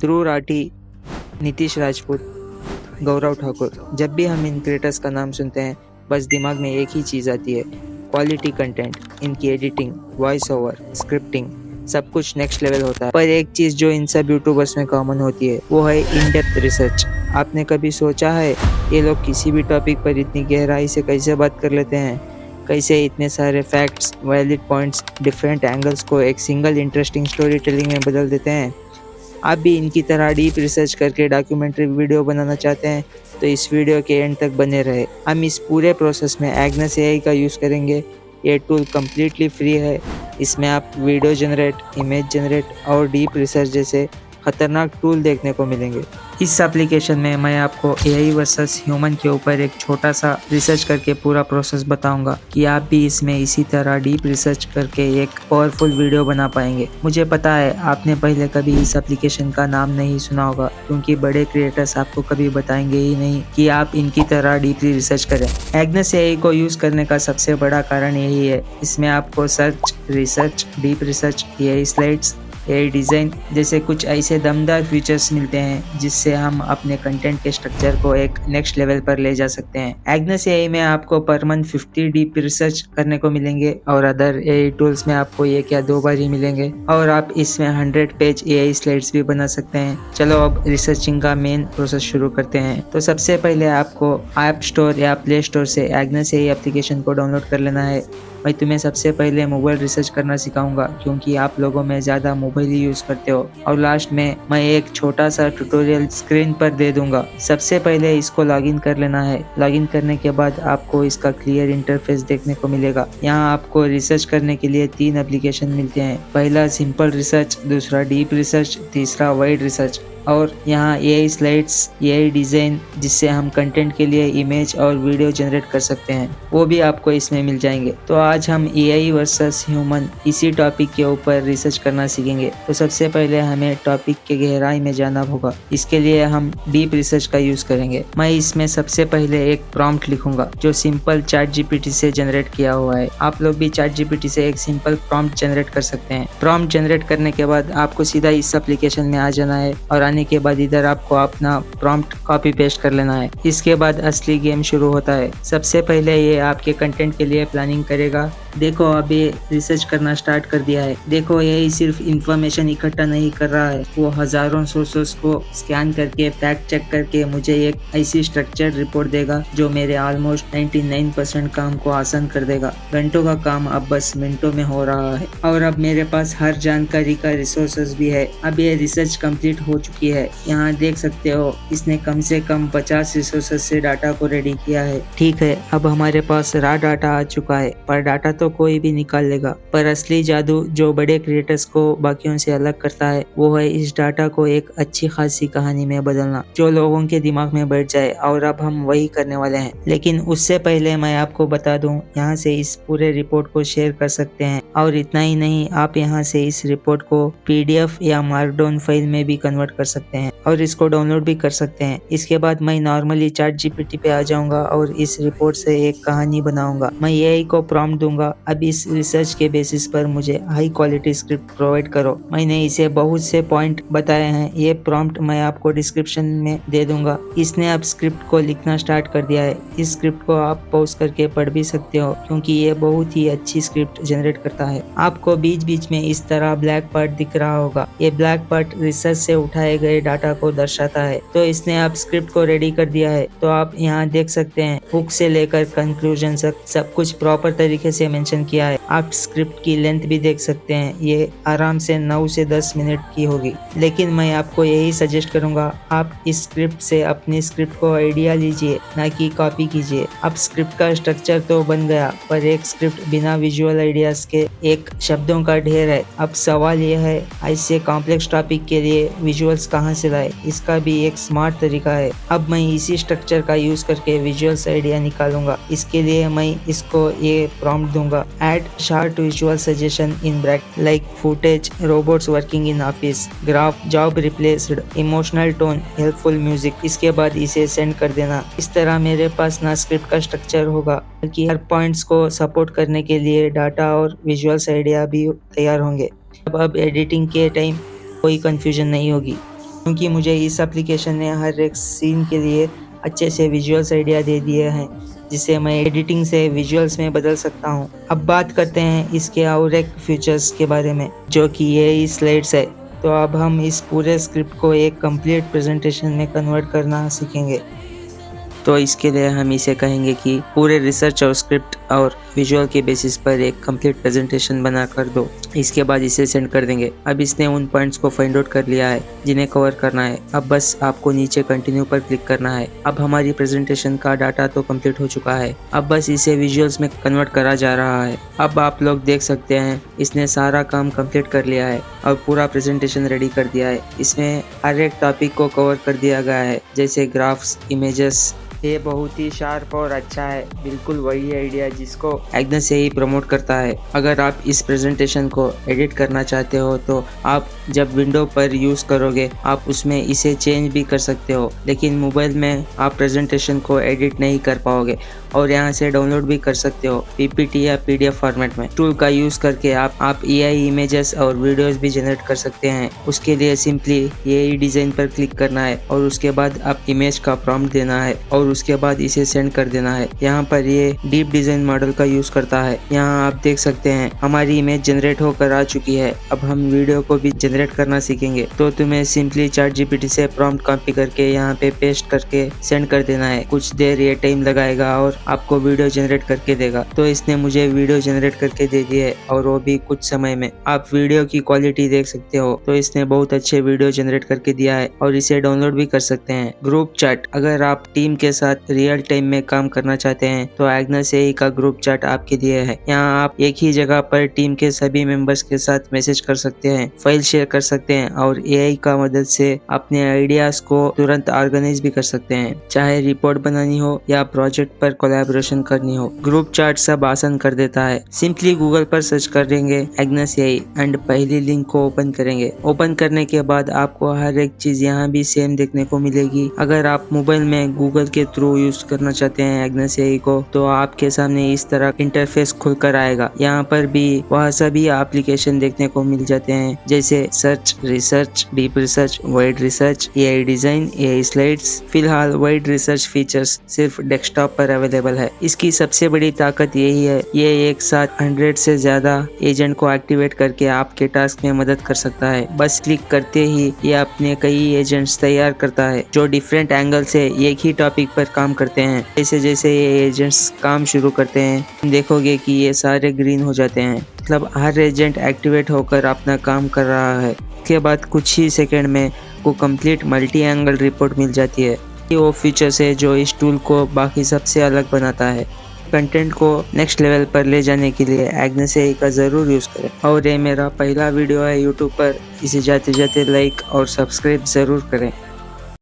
ध्रुव राठी, नीतीश राजपूत, गौरव ठाकुर। जब भी हम इन क्रिएटर्स का नाम सुनते हैं बस दिमाग में एक ही चीज़ आती है, क्वालिटी कंटेंट। इनकी एडिटिंग, वॉइस ओवर, स्क्रिप्टिंग सब कुछ नेक्स्ट लेवल होता है। पर एक चीज़ जो इन सब यूट्यूबर्स में कॉमन होती है वो है इन डेप्थ रिसर्च। आपने कभी सोचा है ये लोग किसी भी टॉपिक पर इतनी गहराई से कैसे बात कर लेते हैं? कैसे इतने सारे facts, valid points, different angles को एक सिंगल इंटरेस्टिंग स्टोरी टेलिंग में बदल देते हैं? आप भी इनकी तरह डीप रिसर्च करके डॉक्यूमेंट्री वीडियो बनाना चाहते हैं तो इस वीडियो के एंड तक बने रहे। हम इस पूरे प्रोसेस में एग्नेस एआई का यूज़ करेंगे। ये टूल कम्प्लीटली फ्री है। इसमें आप वीडियो जनरेट, इमेज जनरेट और डीप रिसर्च जैसे खतरनाक टूल देखने को मिलेंगे। इस एप्लीकेशन में मैं आपको एआई वर्सेस ह्यूमन के ऊपर एक छोटा सा रिसर्च करके पूरा प्रोसेस बताऊंगा कि आप भी इसमें इसी तरह डीप रिसर्च करके एक पावरफुल वीडियो बना पाएंगे। मुझे पता है आपने पहले कभी इस एप्लीकेशन का नाम नहीं सुना होगा क्योंकि बड़े क्रिएटर्स आपको कभी बताएंगे ही नहीं कि आप इनकी तरह डीपली रिसर्च करें। एग्नेस एआई को यूज करने का सबसे बड़ा कारण यही है। इसमें आपको search, research, deep research, AI slides, AI design जैसे कुछ ऐसे दमदार फीचर्स मिलते हैं जिससे हम अपने कंटेंट के स्ट्रक्चर को एक नेक्स्ट लेवल पर ले जा सकते हैं। एग्नेस एआई में आपको पर मंथ 50 डीप रिसर्च करने को मिलेंगे और अदर एआई टूल्स में आपको एक या दो बार ही मिलेंगे और आप इसमें 100 पेज एआई स्लाइड्स भी बना सकते हैं। चलो अब रिसर्चिंग का मेन प्रोसेस शुरू करते हैं। तो सबसे पहले आपको ऐप स्टोर या प्ले स्टोर से एग्नेस एआई एप्लीकेशन को डाउनलोड कर लेना है। मैं तुम्हें सबसे पहले मोबाइल रिसर्च करना सिखाऊंगा क्योंकि आप लोगों में ज़्यादा मोबाइल ही यूज़ करते हो और लास्ट में मैं एक छोटा सा ट्यूटोरियल स्क्रीन पर दे दूंगा। सबसे पहले इसको लॉगिन कर लेना है। लॉगिन करने के बाद आपको इसका क्लियर इंटरफेस देखने को मिलेगा। यहाँ आपको रिसर्च करने के लिए 3 एप्लीकेशन मिलते हैं। पहला सिंपल रिसर्च, दूसरा डीप रिसर्च, तीसरा वाइड रिसर्च। और यहाँ एआई स्लाइड्स, एआई डिज़ाइन जिससे हम कंटेंट के लिए इमेज और वीडियो जनरेट कर सकते हैं वो भी आपको इसमें मिल जाएंगे। तो आज हम एआई वर्सेस ह्यूमन इसी टॉपिक के ऊपर रिसर्च करना सीखेंगे। तो सबसे पहले हमें टॉपिक के गहराई में जाना होगा। इसके लिए हम डीप रिसर्च का यूज़ करेंगे। मैं इसमें सबसे पहले एक प्रॉम्प्ट लिखूंगा जो सिंपल चैट जीपीटी से जनरेट किया हुआ है। आप लोग भी चैट जीपीटी से एक सिंपल प्रॉम्प्ट जनरेट कर सकते हैं। प्रॉम्प्ट जनरेट करने के बाद आपको सीधा इस एप्लीकेशन में आ जाना है और आने के बाद इधर आपको अपना प्रॉम्प्ट कॉपी पेस्ट कर लेना है। इसके बाद असली गेम शुरू होता है। सबसे पहले ये आपके कंटेंट के लिए प्लानिंग करेगा। देखो अब ये रिसर्च करना स्टार्ट कर दिया है। देखो यही सिर्फ इंफॉर्मेशन इकट्ठा नहीं कर रहा है, वो हजारों सोर्सेस को स्कैन करके फैक्ट चेक करके मुझे एक ऐसी स्ट्रक्चर्ड रिपोर्ट देगा जो मेरे ऑलमोस्ट 99% काम को आसान कर देगा। घंटों का काम अब बस मिनटों में हो रहा है और अब मेरे पास हर जानकारी का रिसोर्सेस भी है। अब ये रिसर्च कंप्लीट हो चुकी है। यहाँ देख सकते हो इसने कम से कम 50 रिसोर्सेस से डाटा को रेडी किया है। ठीक है, अब हमारे पास रॉ डाटा आ चुका है, पर डाटा तो कोई भी निकाल लेगा। पर असली जादू जो बड़े क्रिएटर्स को बाकियों से अलग करता है वो है इस डाटा को एक अच्छी खासी कहानी में बदलना जो लोगों के दिमाग में बैठ जाए। और अब हम वही करने वाले हैं। लेकिन उससे पहले मैं आपको बता दूं, यहाँ से इस पूरे रिपोर्ट को शेयर कर सकते हैं और इतना ही नहीं, आप यहाँ से इस रिपोर्ट को पीडीएफ या मार्कडाउन फाइल में भी कन्वर्ट कर सकते हैं और इसको डाउनलोड भी कर सकते हैं। इसके बाद मैं नॉर्मली चैट जीपीटी पे आ जाऊंगा और इस रिपोर्ट से एक कहानी बनाऊंगा। मैं एआई को प्रॉम्प्ट दूंगा, अब इस रिसर्च के बेसिस पर मुझे हाई क्वालिटी स्क्रिप्ट प्रोवाइड करो। मैंने इसे बहुत से पॉइंट बताए हैं। ये प्रॉम्प्ट मैं आपको डिस्क्रिप्शन में दे दूंगा। इसने अब स्क्रिप्ट को लिखना स्टार्ट कर दिया है। इस स्क्रिप्ट को आप पॉज करके पढ़ भी सकते हो क्योंकि ये बहुत ही अच्छी स्क्रिप्ट जनरेट करता है। आपको बीच बीच में इस तरह ब्लैक पार्ट दिख रहा होगा। ये ब्लैक पार्ट रिसर्च से उठाए गए डाटा को दर्शाता है। तो इसने अब स्क्रिप्ट को रेडी कर दिया है। तो आप यहाँ देख सकते हैं हुक से लेकर कंक्लूजन तक सब कुछ प्रॉपर तरीके से मेंशन किया है। आप स्क्रिप्ट की लेंथ भी देख सकते हैं, ये आराम से 9 से 10 मिनट की होगी। लेकिन मैं आपको यही सजेस्ट करूंगा, आप इस स्क्रिप्ट से अपनी स्क्रिप्ट को आइडिया लीजिए, ना कि कॉपी कीजिए। अब स्क्रिप्ट का स्ट्रक्चर तो बन गया, पर एक स्क्रिप्ट बिना विजुअल आइडियाज के एक शब्दों का ढेर है। अब सवाल यह है, ऐसे कॉम्प्लेक्स टॉपिक के लिए विजुअल्स कहाँ से लाए? इसका भी एक स्मार्ट तरीका है। अब मैं इसी स्ट्रक्चर का यूज करके विजुअल्स आइडिया निकालूंगा। इसके लिए मैं इसको ये प्रॉम्प्ट दूंगा, add short visual suggestion in bracket like footage, robots working in office, graph, job replaced, emotional tone, helpful music. इसके बाद इसे सेंड कर देना। इस तरह मेरे पास ना स्क्रिप्ट का स्ट्रक्चर होगा कि हर पॉइंट्स को सपोर्ट करने के लिए डाटा और विजुअल्स आइडिया भी तैयार होंगे। अब एडिटिंग के टाइम कोई कंफ्यूजन नहीं होगी। क्योंकि मुझे इस एप्लीकेशन ने हर एक सीन के लिए अच्छे से विजुअल्स आइडिया दे दिए हैं, जिसे मैं एडिटिंग से विजुअल्स में बदल सकता हूँ। अब बात करते हैं इसके और एक फीचर्स के बारे में, जो कि ये स्लाइड्स है। तो अब हम इस पूरे स्क्रिप्ट को एक कंप्लीट प्रेजेंटेशन में कन्वर्ट करना सीखेंगे। तो इसके लिए हम इसे कहेंगे कि पूरे रिसर्च और स्क्रिप्ट और विजुअल के बेसिस पर एक कंप्लीट प्रेजेंटेशन बना कर दो। इसके बाद इसे सेंड कर देंगे। अब इसने उन पॉइंट्स को फाइंड आउट कर लिया है जिन्हें कवर करना है। अब बस आपको नीचे कंटिन्यू पर क्लिक करना है। अब हमारी प्रेजेंटेशन का डाटा तो कंप्लीट हो चुका है। अब बस इसे विजुअल्स में कन्वर्ट करा जा रहा है। अब आप लोग देख सकते हैं इसने सारा काम कंप्लीट कर लिया है और पूरा प्रेजेंटेशन रेडी कर दिया है। इसमें हर एक टॉपिक को कवर कर दिया गया है, जैसे ग्राफ्स, इमेजेस। ये बहुत ही शार्प और अच्छा है, बिल्कुल वही आइडिया जिसको एग्नस यही प्रमोट करता है। अगर आप इस प्रेजेंटेशन को एडिट करना चाहते हो तो आप जब विंडो पर यूज़ करोगे आप उसमें इसे चेंज भी कर सकते हो, लेकिन मोबाइल में आप प्रेजेंटेशन को एडिट नहीं कर पाओगे और यहाँ से डाउनलोड भी कर सकते हो पीपीटी या पीडीएफ फॉर्मेट में। टूल का यूज़ करके आप एआई इमेजेस और वीडियोस भी जनरेट कर सकते हैं। उसके लिए सिंपली एआई डिज़ाइन पर क्लिक करना है और उसके बाद आप इमेज का प्रॉम्प्ट देना है और उसके बाद इसे सेंड कर देना है। यहाँ पर ये डीप डिजाइन मॉडल का यूज करता है। यहाँ आप देख सकते हैं हमारी इमेज जनरेट होकर आ चुकी है। अब हम वीडियो को भी जनरेट करना सीखेंगे। तो तुम्हें सिंपली चैट जीपीटी से प्रॉम्प्ट कॉपी करके यहाँ पे पेस्ट करके सेंड कर देना है। कुछ देर ये टाइम लगाएगा और आपको वीडियो जनरेट करके देगा। तो इसने मुझे वीडियो जनरेट करके दे दी है और वो भी कुछ समय में। आप वीडियो की क्वालिटी देख सकते हो। तो इसने बहुत अच्छे वीडियो जनरेट करके दिया है और इसे डाउनलोड भी कर सकते हैं। ग्रुप चैट, अगर आप टीम के साथ रियल टाइम में काम करना चाहते हैं तो एग्नस एआई का ग्रुप चैट आपके लिए है। यहाँ आप एक ही जगह पर टीम के सभी मेंबर्स के साथ मैसेज कर सकते हैं, फाइल शेयर कर सकते हैं और एआई का मदद से अपने आइडियाज को तुरंत ऑर्गेनाइज भी कर सकते हैं, चाहे रिपोर्ट बनानी हो या प्रोजेक्ट पर कोलैबोरेशन करनी हो। ग्रुप चैट सब आसान कर देता है। सिंपली गूगल पर सर्च करेंगे एग्नस एआई एंड पहली लिंक को ओपन करेंगे। ओपन करने के बाद आपको हर एक चीज यहाँ भी सेम देखने को मिलेगी। अगर आप मोबाइल में गूगल के थ्रू यूज करना चाहते हैं एग्नस एआई को तो आपके सामने इस तरह इंटरफेस खुलकर आएगा। यहाँ पर भी वह सभी एप्लीकेशन देखने को मिल जाते हैं, जैसे search, research, deep research, wide research, AI design, AI slides. फिलहाल वाइड रिसर्च फीचर्स सिर्फ डेस्कटॉप पर अवेलेबल है। इसकी सबसे बड़ी ताकत यही है, ये एक साथ 100 से ज्यादा एजेंट को एक्टिवेट करके आपके टास्क में मदद कर सकता है। बस क्लिक करते ही ये अपने कई एजेंट्स तैयार करता है जो डिफरेंट एंगल से एक ही टॉपिक पर काम करते हैं। जैसे जैसे ये एजेंट्स काम शुरू करते हैं देखोगे कि ये सारे ग्रीन हो जाते हैं, मतलब हर एजेंट एक्टिवेट होकर अपना काम कर रहा है। उसके बाद कुछ ही सेकंड में को कंप्लीट मल्टी एंगल रिपोर्ट मिल जाती है। ये वो फीचर्स है जो इस टूल को बाकी सबसे अलग बनाता है। कंटेंट को नेक्स्ट लेवल पर ले जाने के लिए एग्नस एआई का ज़रूर यूज़ करें। और ये मेरा पहला वीडियो है यूट्यूब पर, इसे जाते जाते लाइक और सब्सक्राइब ज़रूर करें।